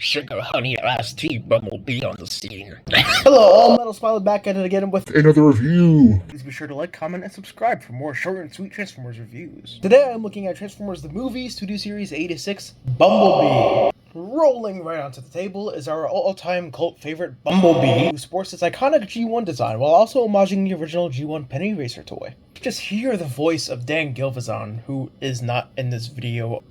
Sugar honey iced tea Bumblebee on the scene. Hello all, Metal Smiley back at it again with another review. Please be sure to like, comment, and subscribe for more short and sweet Transformers reviews. Today I'm looking at Transformers the Movie Studio Series 86 Bumblebee. Rolling right onto the table is our all-time cult favorite Bumblebee, who sports its iconic G1 design while also homaging the original G1 Penny Racer toy. Just hear the voice of Dan Gilvezan, who is not in this video.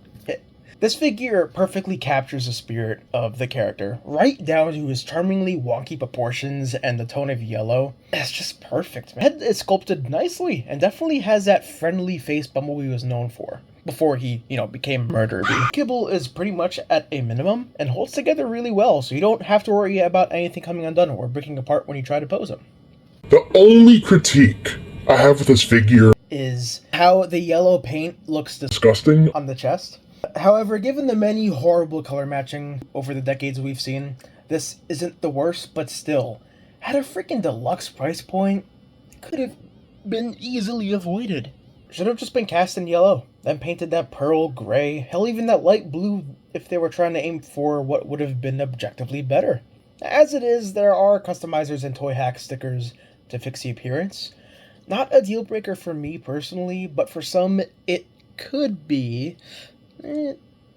This figure perfectly captures the spirit of the character, right down to his charmingly wonky proportions and the tone of yellow. It's just perfect, man. Head is sculpted nicely, and definitely has that friendly face Bumblebee was known for, before he, became Murderbee. Kibble is pretty much at a minimum, and holds together really well, so you don't have to worry about anything coming undone or breaking apart when you try to pose him. The only critique I have with this figure is how the yellow paint looks disgusting on the chest. However, given the many horrible color matching over the decades we've seen, this isn't the worst, but still, at a freaking deluxe price point, could have been easily avoided. Should have just been cast in yellow, then painted that pearl gray, hell even that light blue if they were trying to aim for what would have been objectively better. As it is, there are customizers and toy hack stickers to fix the appearance. Not a deal breaker for me personally, but for some it could be.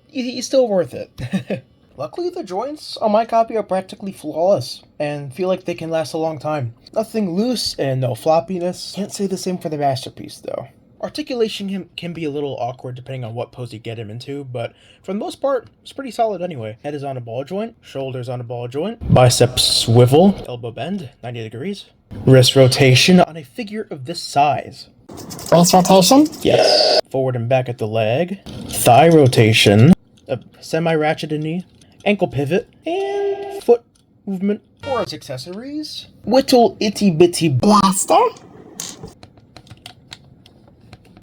He's still worth it. Luckily, the joints on my copy are practically flawless and feel like they can last a long time. Nothing loose and no floppiness. Can't say the same for the masterpiece though. Articulation can be a little awkward depending on what pose you get him into, but for the most part, it's pretty solid anyway. Head is on a ball joint, shoulders on a ball joint, biceps swivel, elbow bend, 90 degrees. Wrist rotation on a figure of this size. Wrist rotation? Yes. Forward and back at the leg. Thigh rotation. A semi-ratcheted knee. Ankle pivot. And foot movement. For its accessories. Whittle itty bitty Blaster?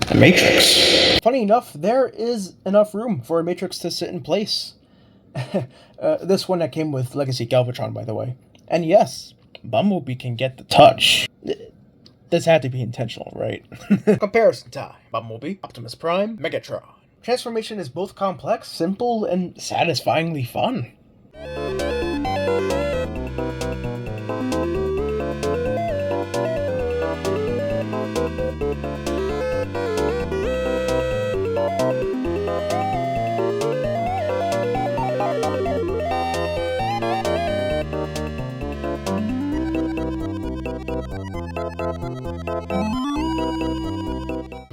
A Matrix. Funny enough, there is enough room for a Matrix to sit in place. This one that came with Legacy Galvatron, by the way. And yes, Bumblebee can get the touch. This had to be intentional, right? Comparison time. Bumblebee, Optimus Prime, Megatron. Transformation is both complex, simple, and satisfyingly fun.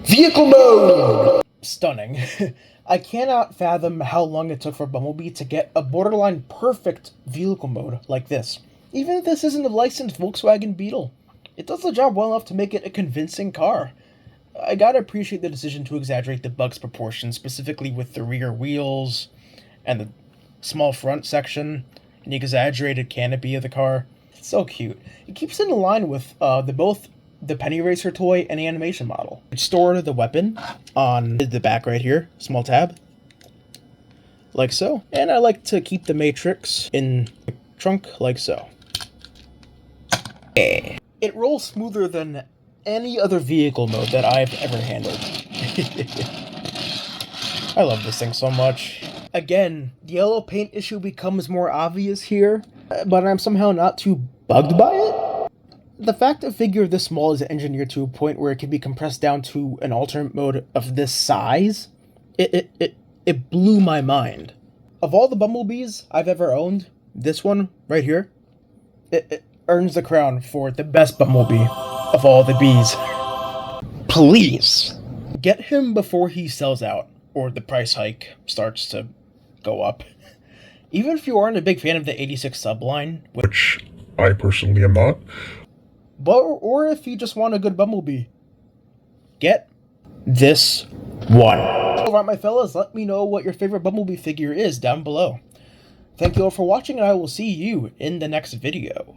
Vehicle mode! Stunning. I cannot fathom how long it took for Bumblebee to get a borderline perfect vehicle mode like this. Even if this isn't a licensed Volkswagen Beetle, it does the job well enough to make it a convincing car. I gotta appreciate the decision to exaggerate the bug's proportions, specifically with the rear wheels and the small front section and the exaggerated canopy of the car. It's so cute. It keeps it in line with both the Penny Racer toy and the animation model. Store the weapon on the back right here, small tab, like so. And I like to keep the Matrix in the trunk like so. It rolls smoother than any other vehicle mode that I've ever handled. I love this thing so much. Again, the yellow paint issue becomes more obvious here, but I'm somehow not too bugged by it. The fact a figure this small is engineered to a point where it can be compressed down to an alternate mode of this size, it blew my mind. Of all the Bumblebees I've ever owned, this one right here, it earns the crown for the best Bumblebee of all the bees. Please, get him before he sells out, or the price hike starts to go up. Even if you aren't a big fan of the 86 subline, which I personally am not, or if you just want a good Bumblebee, get this one. Alright, my fellas, let me know what your favorite Bumblebee figure is down below. Thank you all for watching, and I will see you in the next video.